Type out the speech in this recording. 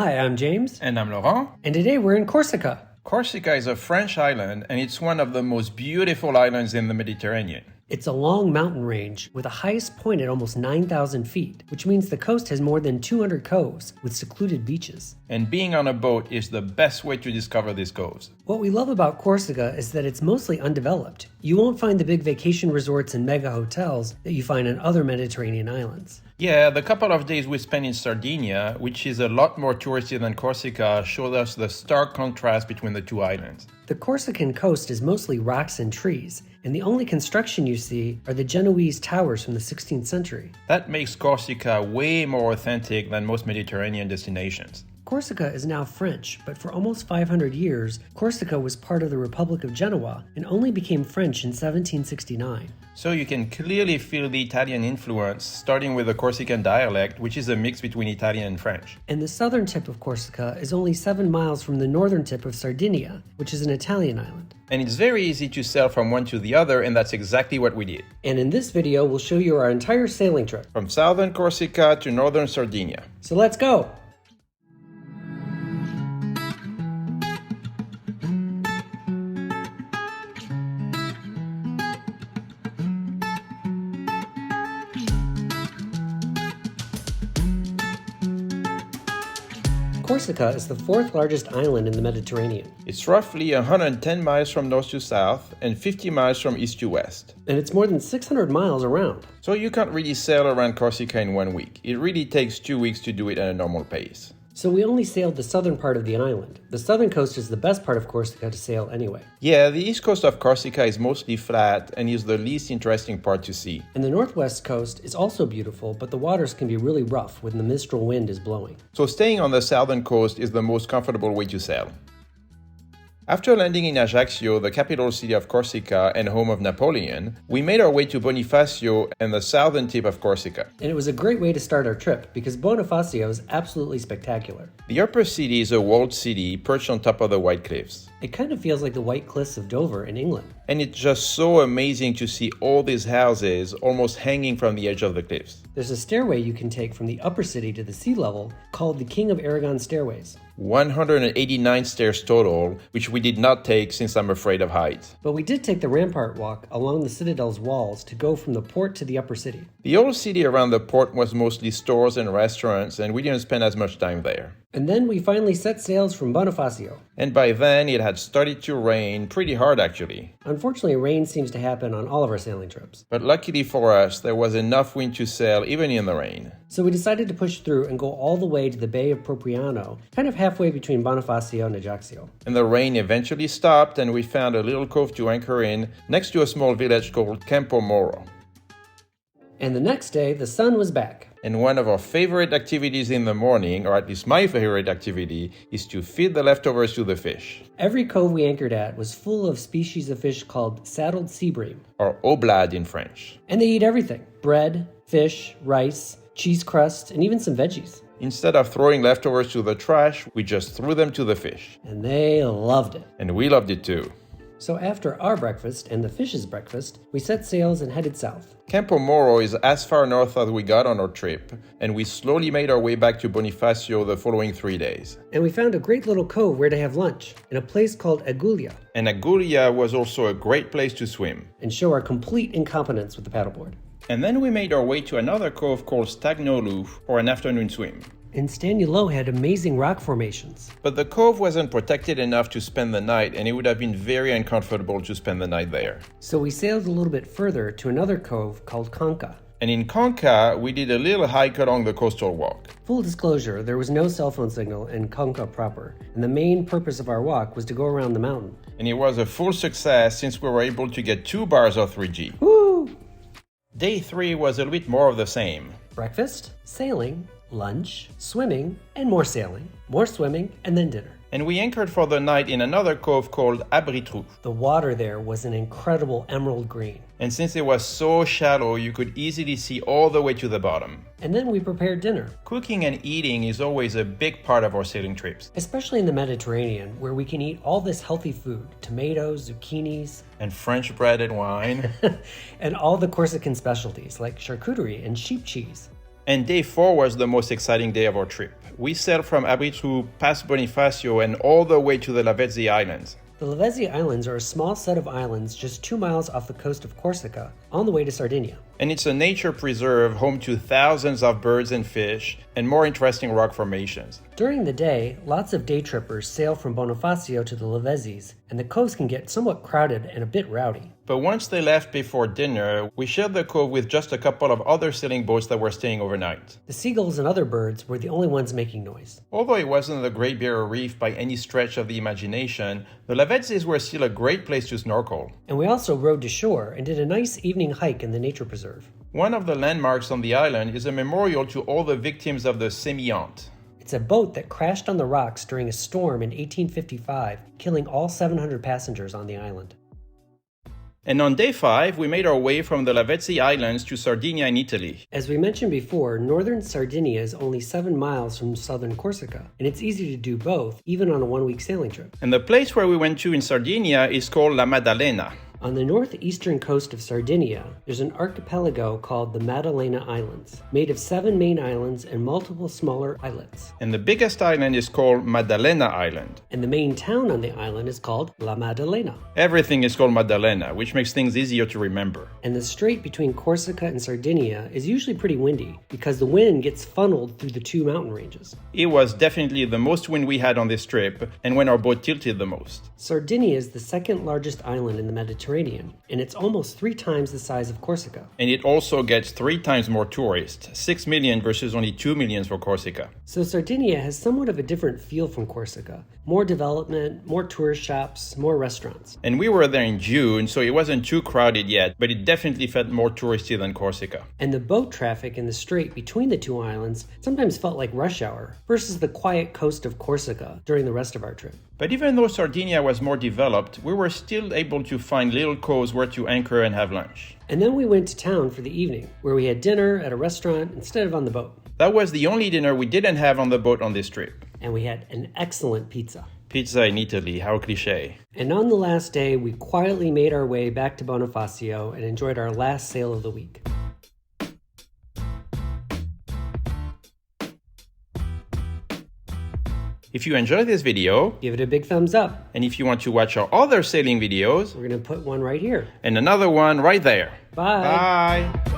Hi, I'm James. And I'm Laurent. And today we're in Corsica. Corsica is a French island, and it's one of the most beautiful islands in the Mediterranean. It's a long mountain range with a highest point at almost 9,000 feet, which means the coast has more than 200 coves with secluded beaches. And being on a boat is the best way to discover these coves. What we love about Corsica is that it's mostly undeveloped. You won't find the big vacation resorts and mega hotels that you find on other Mediterranean islands. Yeah, the couple of days we spent in Sardinia, which is a lot more touristy than Corsica, showed us the stark contrast between the two islands. The Corsican coast is mostly rocks and trees, and the only construction you see are the Genoese towers from the 16th century. That makes Corsica way more authentic than most Mediterranean destinations. Corsica is now French, but for almost 500 years, Corsica was part of the Republic of Genoa and only became French in 1769. So you can clearly feel the Italian influence, starting with the Corsican dialect, which is a mix between Italian and French. And the southern tip of Corsica is only 7 miles from the northern tip of Sardinia, which is an Italian island. And it's very easy to sail from one to the other, and that's exactly what we did. And in this video, we'll show you our entire sailing trip. From southern Corsica to northern Sardinia. So let's go! Corsica is the fourth largest island in the Mediterranean. It's roughly 110 miles from north to south and 50 miles from east to west. And it's more than 600 miles around. So you can't really sail around Corsica in 1 week. It really takes 2 weeks to do it at a normal pace. So we only sailed the southern part of the island. The southern coast is the best part of Corsica to sail anyway. Yeah, the east coast of Corsica is mostly flat and is the least interesting part to see. And the northwest coast is also beautiful, but the waters can be really rough when the mistral wind is blowing. So staying on the southern coast is the most comfortable way to sail. After landing in Ajaccio, the capital city of Corsica and home of Napoleon, we made our way to Bonifacio and the southern tip of Corsica. And it was a great way to start our trip because Bonifacio is absolutely spectacular. The upper city is a walled city perched on top of the white cliffs. It kind of feels like the White Cliffs of Dover in England. And it's just so amazing to see all these houses almost hanging from the edge of the cliffs. There's a stairway you can take from the upper city to the sea level called the King of Aragon Stairways. 189 stairs total, which we did not take since I'm afraid of heights. But we did take the rampart walk along the citadel's walls to go from the port to the upper city. The old city around the port was mostly stores and restaurants, and we didn't spend as much time there. And then we finally set sails from Bonifacio. And by then, it had started to rain pretty hard actually. Unfortunately, rain seems to happen on all of our sailing trips. But luckily for us, there was enough wind to sail even in the rain. So we decided to push through and go all the way to the Bay of Propriano, kind of halfway between Bonifacio and Ajaccio. And the rain eventually stopped, and we found a little cove to anchor in next to a small village called Campomoro. And the next day, the sun was back. And one of our favorite activities in the morning, or at least my favorite activity, is to feed the leftovers to the fish. Every cove we anchored at was full of species of fish called saddled sea bream. Or oblade in French. And they eat everything: bread, fish, rice, cheese crust, and even some veggies. Instead of throwing leftovers to the trash, we just threw them to the fish. And they loved it. And we loved it too. So after our breakfast and the fish's breakfast, we set sails and headed south. Campomoro is as far north as we got on our trip, and we slowly made our way back to Bonifacio the following 3 days. And we found a great little cove where to have lunch, in a place called Agulia. And Agulia was also a great place to swim. And show our complete incompetence with the paddleboard. And then we made our way to another cove called Stagnolu for an afternoon swim. And Stagnolu had amazing rock formations. But the cove wasn't protected enough to spend the night, and it would have been very uncomfortable to spend the night there. So we sailed a little bit further to another cove called Conca. And in Conca, we did a little hike along the coastal walk. Full disclosure, there was no cell phone signal in Conca proper, and the main purpose of our walk was to go around the mountain. And it was a full success since we were able to get 2 bars of 3G. Woo! Day 3 was a little bit more of the same. Breakfast, sailing, lunch, swimming, and more sailing, more swimming, and then dinner. And we anchored for the night in another cove called Abritru. The water there was an incredible emerald green. And since it was so shallow, you could easily see all the way to the bottom. And then we prepared dinner. Cooking and eating is always a big part of our sailing trips. Especially in the Mediterranean, where we can eat all this healthy food, tomatoes, zucchinis, And French bread and wine. and all the Corsican specialties like charcuterie and sheep cheese. And day 4 was the most exciting day of our trip. We sailed from Abritru past Bonifacio and all the way to the Lavezzi Islands. The Lavezzi Islands are a small set of islands just 2 miles off the coast of Corsica, on the way to Sardinia. And it's a nature preserve home to thousands of birds and fish and more interesting rock formations. During the day, lots of day trippers sail from Bonifacio to the Lavezzis, and the coves can get somewhat crowded and a bit rowdy. But once they left before dinner, we shared the cove with just a couple of other sailing boats that were staying overnight. The seagulls and other birds were the only ones making noise. Although it wasn't the Great Barrier Reef by any stretch of the imagination, the Lavezzis were still a great place to snorkel. And we also rode to shore and did a nice evening hike in the nature preserve. One of the landmarks on the island is a memorial to all the victims of the Sémillante. It's a boat that crashed on the rocks during a storm in 1855, killing all 700 passengers on the island. And on day 5, we made our way from the Lavezzi Islands to Sardinia in Italy. As we mentioned before, Northern Sardinia is only 7 miles from Southern Corsica, and it's easy to do both, even on a 1-week sailing trip. And the place where we went to in Sardinia is called La Maddalena. On the northeastern coast of Sardinia, there's an archipelago called the Maddalena Islands, made of 7 main islands and multiple smaller islets. And the biggest island is called Maddalena Island. And the main town on the island is called La Maddalena. Everything is called Maddalena, which makes things easier to remember. And the strait between Corsica and Sardinia is usually pretty windy, because the wind gets funneled through the 2 mountain ranges. It was definitely the most wind we had on this trip, and when our boat tilted the most. Sardinia is the second largest island in the Mediterranean, and it's almost 3 times the size of Corsica. And it also gets 3 times more tourists, 6 million versus only 2 million for Corsica. So Sardinia has somewhat of a different feel from Corsica. More development, more tourist shops, more restaurants. And we were there in June, so it wasn't too crowded yet, but it definitely felt more touristy than Corsica. And the boat traffic in the strait between the 2 islands sometimes felt like rush hour versus the quiet coast of Corsica during the rest of our trip. But even though Sardinia was more developed, we were still able to find little coves where to anchor and have lunch. And then we went to town for the evening, where we had dinner at a restaurant instead of on the boat. That was the only dinner we didn't have on the boat on this trip. And we had an excellent pizza. Pizza in Italy, how cliché. And on the last day, we quietly made our way back to Bonifacio and enjoyed our last sail of the week. If you enjoyed this video, Give it a big thumbs up. and if you want to watch our other sailing videos, We're going to put one right here. and another one right there. Bye. Bye!